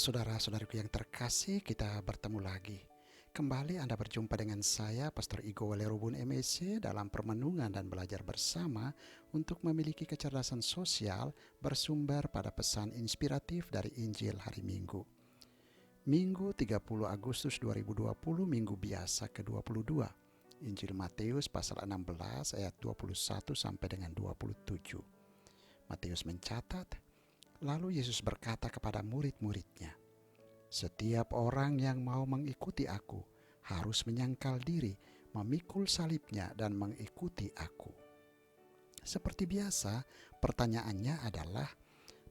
Saudara-saudariku yang terkasih, kita bertemu lagi. Kembali Anda berjumpa dengan saya, Pastor Igo Walerubun MSc, dalam permenungan dan belajar bersama untuk memiliki kecerdasan sosial bersumber pada pesan inspiratif dari Injil hari Minggu. Minggu 30 Agustus 2020, Minggu biasa ke-22. Injil Matius pasal 16 ayat 21 sampai dengan 27. Matius mencatat, lalu Yesus berkata kepada murid-muridnya, "Setiap orang yang mau mengikuti aku harus menyangkal diri, memikul salibnya dan mengikuti aku." Seperti biasa, pertanyaannya adalah,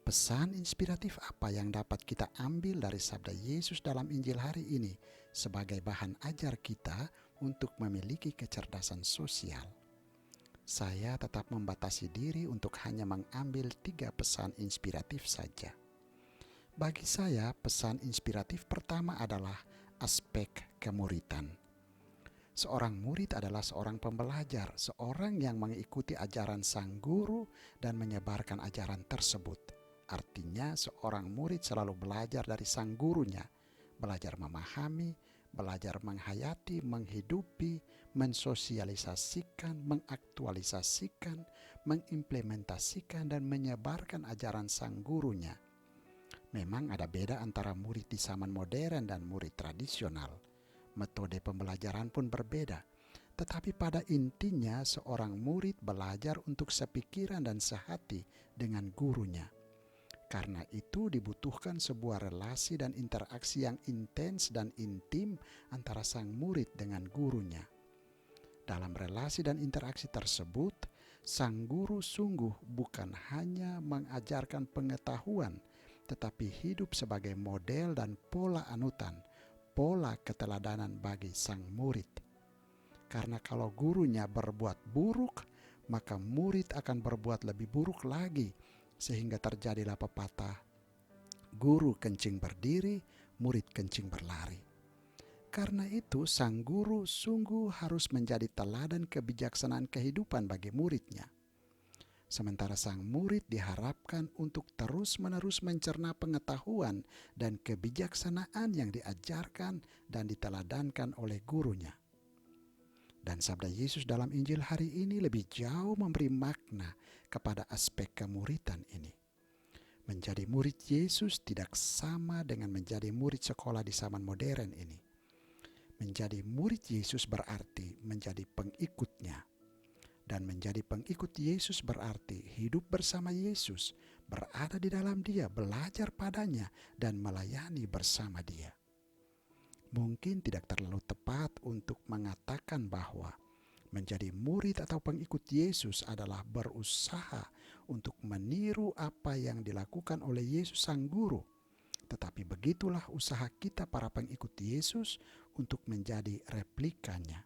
pesan inspiratif apa yang dapat kita ambil dari sabda Yesus dalam Injil hari ini sebagai bahan ajar kita untuk memiliki kecerdasan sosial? Saya tetap membatasi diri untuk hanya mengambil 3 pesan inspiratif saja. Bagi saya, pesan inspiratif pertama adalah aspek kemuritan. Seorang murid adalah seorang pembelajar, seorang yang mengikuti ajaran sang guru dan menyebarkan ajaran tersebut. Artinya, seorang murid selalu belajar dari sang gurunya, belajar memahami, belajar menghayati, menghidupi, mensosialisasikan, mengaktualisasikan, mengimplementasikan, dan menyebarkan ajaran sang gurunya. Memang ada beda antara murid di zaman modern dan murid tradisional. Metode pembelajaran pun berbeda. Tetapi pada intinya seorang murid belajar untuk sepikiran dan sehati dengan gurunya. Karena itu dibutuhkan sebuah relasi dan interaksi yang intens dan intim antara sang murid dengan gurunya. Dalam relasi dan interaksi tersebut, sang guru sungguh bukan hanya mengajarkan pengetahuan, tetapi hidup sebagai model dan pola anutan, pola keteladanan bagi sang murid. Karena kalau gurunya berbuat buruk, maka murid akan berbuat lebih buruk lagi, sehingga terjadilah pepatah, guru kencing berdiri, murid kencing berlari. Karena itu, sang guru sungguh harus menjadi teladan kebijaksanaan kehidupan bagi muridnya. Sementara sang murid diharapkan untuk terus-menerus mencerna pengetahuan dan kebijaksanaan yang diajarkan dan diteladankan oleh gurunya. Dan sabda Yesus dalam Injil hari ini lebih jauh memberi makna kepada aspek kemuritan ini. Menjadi murid Yesus tidak sama dengan menjadi murid sekolah di zaman modern ini. Menjadi murid Yesus berarti menjadi pengikutnya. Dan menjadi pengikut Yesus berarti hidup bersama Yesus, berada di dalam Dia, belajar padanya, dan melayani bersama Dia. Mungkin tidak terlalu tepat untuk mengatakan bahwa menjadi murid atau pengikut Yesus adalah berusaha untuk meniru apa yang dilakukan oleh Yesus sang guru. Tetapi begitulah usaha kita para pengikut Yesus untuk menjadi replikanya.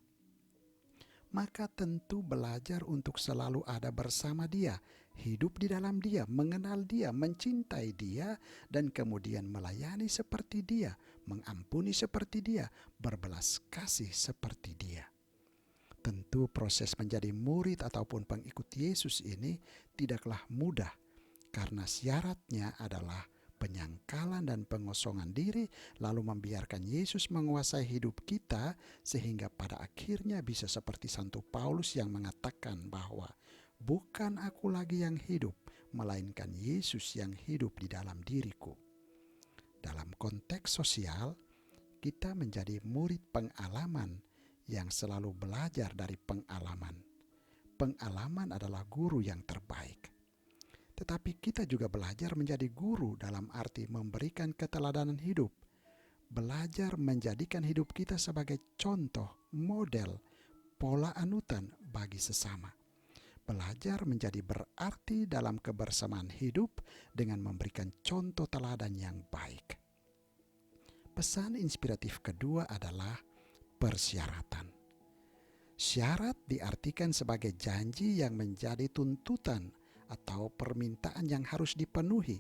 Maka tentu belajar untuk selalu ada bersama Dia, hidup di dalam Dia, mengenal Dia, mencintai Dia, dan kemudian melayani seperti Dia, mengampuni seperti Dia, berbelas kasih seperti Dia. Tentu proses menjadi murid ataupun pengikut Yesus ini tidaklah mudah, karena syaratnya adalah penyangkalan dan pengosongan diri, lalu membiarkan Yesus menguasai hidup kita, sehingga pada akhirnya bisa seperti Santo Paulus yang mengatakan bahwa bukan aku lagi yang hidup, melainkan Yesus yang hidup di dalam diriku. Dalam konteks sosial, kita menjadi murid pengalaman yang selalu belajar dari pengalaman. Pengalaman adalah guru yang terbaik. Tetapi kita juga belajar menjadi guru dalam arti memberikan keteladanan hidup. Belajar menjadikan hidup kita sebagai contoh, model, pola anutan bagi sesama. Belajar menjadi berarti dalam kebersamaan hidup dengan memberikan contoh teladan yang baik. Pesan inspiratif kedua adalah persyaratan. Syarat diartikan sebagai janji yang menjadi tuntutan atau permintaan yang harus dipenuhi,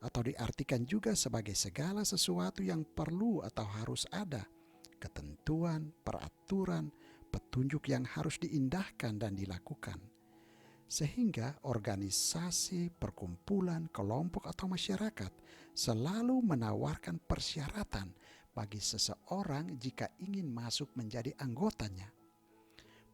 atau diartikan juga sebagai segala sesuatu yang perlu atau harus ada, ketentuan, peraturan, petunjuk yang harus diindahkan dan dilakukan. Sehingga organisasi, perkumpulan, kelompok atau masyarakat selalu menawarkan persyaratan bagi seseorang jika ingin masuk menjadi anggotanya.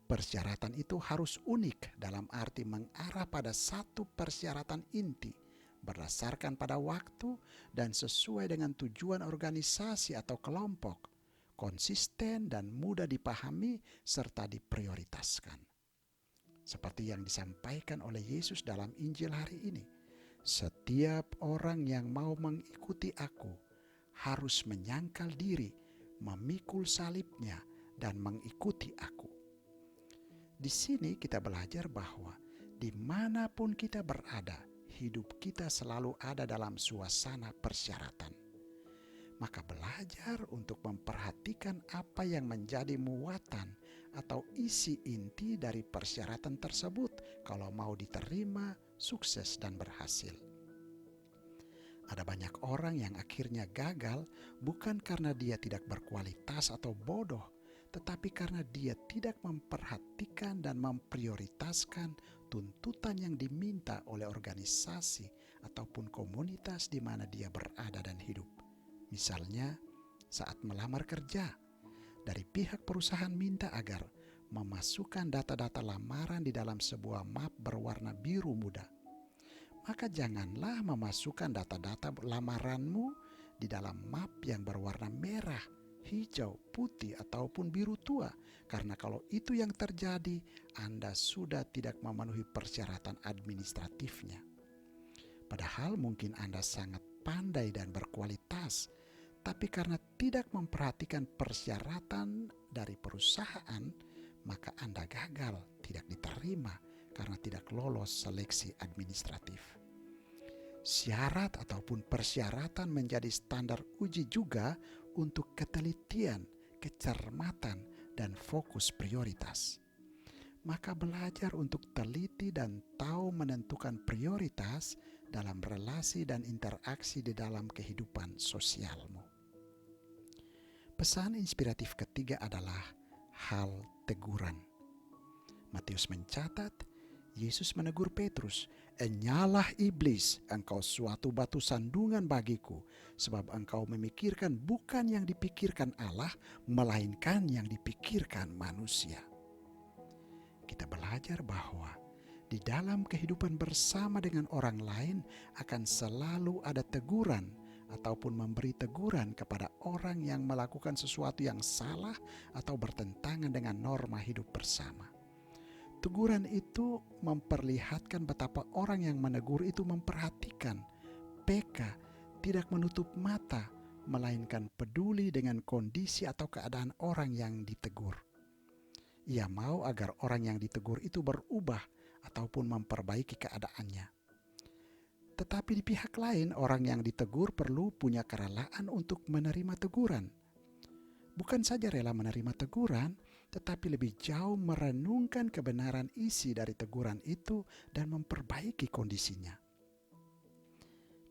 Persyaratan itu harus unik dalam arti mengarah pada satu persyaratan inti berdasarkan pada waktu dan sesuai dengan tujuan organisasi atau kelompok, konsisten dan mudah dipahami serta diprioritaskan. Seperti yang disampaikan oleh Yesus dalam Injil hari ini, setiap orang yang mau mengikuti aku harus menyangkal diri, memikul salibnya, dan mengikuti aku. Di sini kita belajar bahwa dimanapun kita berada, hidup kita selalu ada dalam suasana persyaratan. Maka belajar untuk memperhatikan apa yang menjadi muatan atau isi inti dari persyaratan tersebut kalau mau diterima, sukses dan berhasil. Ada banyak orang yang akhirnya gagal bukan karena dia tidak berkualitas atau bodoh, tetapi karena dia tidak memperhatikan dan memprioritaskan tuntutan yang diminta oleh organisasi ataupun komunitas di mana dia berada dan hidup. Misalnya, saat melamar kerja, dari pihak perusahaan minta agar memasukkan data-data lamaran di dalam sebuah map berwarna biru muda. Maka janganlah memasukkan data-data lamaranmu di dalam map yang berwarna merah, hijau, putih, ataupun biru tua. Karena kalau itu yang terjadi, Anda sudah tidak memenuhi persyaratan administratifnya. Padahal mungkin Anda sangat pandai dan berkualitas, tapi karena tidak memperhatikan persyaratan dari perusahaan, maka Anda gagal, tidak diterima karena tidak lolos seleksi administratif. Syarat ataupun persyaratan menjadi standar uji juga untuk ketelitian, kecermatan, dan fokus prioritas. Maka belajar untuk teliti dan tahu menentukan prioritas dalam relasi dan interaksi di dalam kehidupan sosialmu. Pesan inspiratif ketiga adalah hal teguran. Matius mencatat, Yesus menegur Petrus, "Enyalah iblis, engkau suatu batu sandungan bagiku, sebab engkau memikirkan bukan yang dipikirkan Allah, melainkan yang dipikirkan manusia." Kita belajar bahwa di dalam kehidupan bersama dengan orang lain akan selalu ada teguran ataupun memberi teguran kepada orang yang melakukan sesuatu yang salah atau bertentangan dengan norma hidup bersama. Teguran itu memperlihatkan betapa orang yang menegur itu memperhatikan, peka, tidak menutup mata, melainkan peduli dengan kondisi atau keadaan orang yang ditegur. Ia mau agar orang yang ditegur itu berubah ataupun memperbaiki keadaannya. Tetapi di pihak lain, orang yang ditegur perlu punya kerelaan untuk menerima teguran. Bukan saja rela menerima teguran, tetapi lebih jauh merenungkan kebenaran isi dari teguran itu dan memperbaiki kondisinya.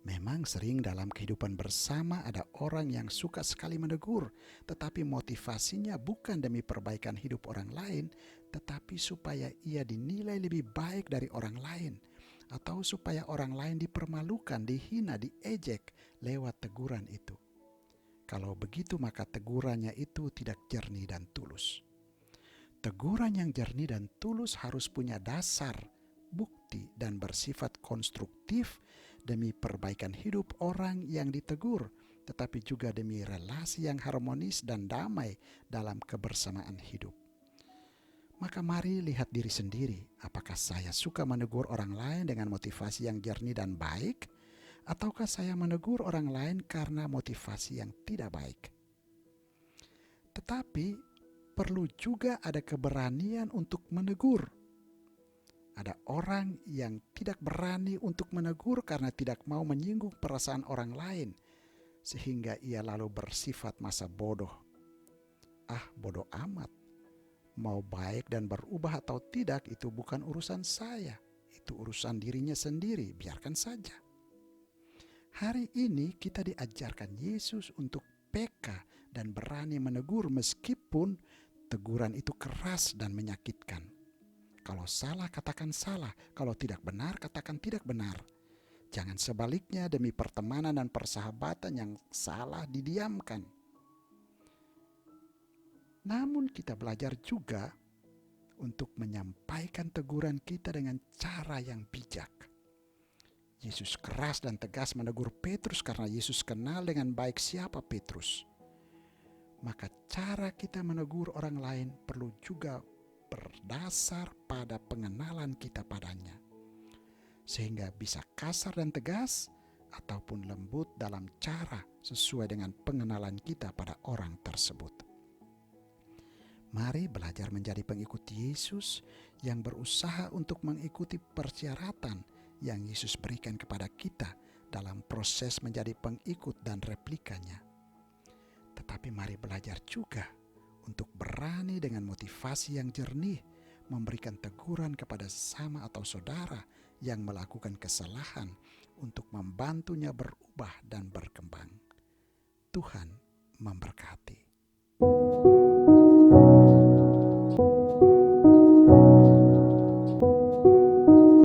Memang sering dalam kehidupan bersama ada orang yang suka sekali menegur, tetapi motivasinya bukan demi perbaikan hidup orang lain, tetapi supaya ia dinilai lebih baik dari orang lain, atau supaya orang lain dipermalukan, dihina, diejek lewat teguran itu. Kalau begitu maka tegurannya itu tidak jernih dan tulus. Teguran yang jernih dan tulus harus punya dasar, bukti, dan bersifat konstruktif demi perbaikan hidup orang yang ditegur, tetapi juga demi relasi yang harmonis dan damai dalam kebersamaan hidup. Maka mari lihat diri sendiri, apakah saya suka menegur orang lain dengan motivasi yang jernih dan baik, ataukah saya menegur orang lain karena motivasi yang tidak baik? Tetapi perlu juga ada keberanian untuk menegur. Ada orang yang tidak berani untuk menegur karena tidak mau menyinggung perasaan orang lain, sehingga ia lalu bersifat masa bodoh. Bodoh amat. Mau baik dan berubah atau tidak itu bukan urusan saya. Itu urusan dirinya sendiri, biarkan saja. Hari ini kita diajarkan Yesus untuk peka dan berani menegur meskipun teguran itu keras dan menyakitkan. Kalau salah, katakan salah. Kalau tidak benar, katakan tidak benar. Jangan sebaliknya, demi pertemanan dan persahabatan yang salah didiamkan. Namun kita belajar juga untuk menyampaikan teguran kita dengan cara yang bijak. Yesus keras dan tegas menegur Petrus karena Yesus kenal dengan baik siapa Petrus. Maka cara kita menegur orang lain perlu juga berdasar pada pengenalan kita padanya, sehingga bisa kasar dan tegas ataupun lembut dalam cara sesuai dengan pengenalan kita pada orang tersebut. Mari belajar menjadi pengikut Yesus yang berusaha untuk mengikuti persyaratan yang Yesus berikan kepada kita dalam proses menjadi pengikut dan replikanya. Tetapi mari belajar juga untuk berani dengan motivasi yang jernih memberikan teguran kepada sesama atau saudara yang melakukan kesalahan untuk membantunya berubah dan berkembang. Tuhan memberkati.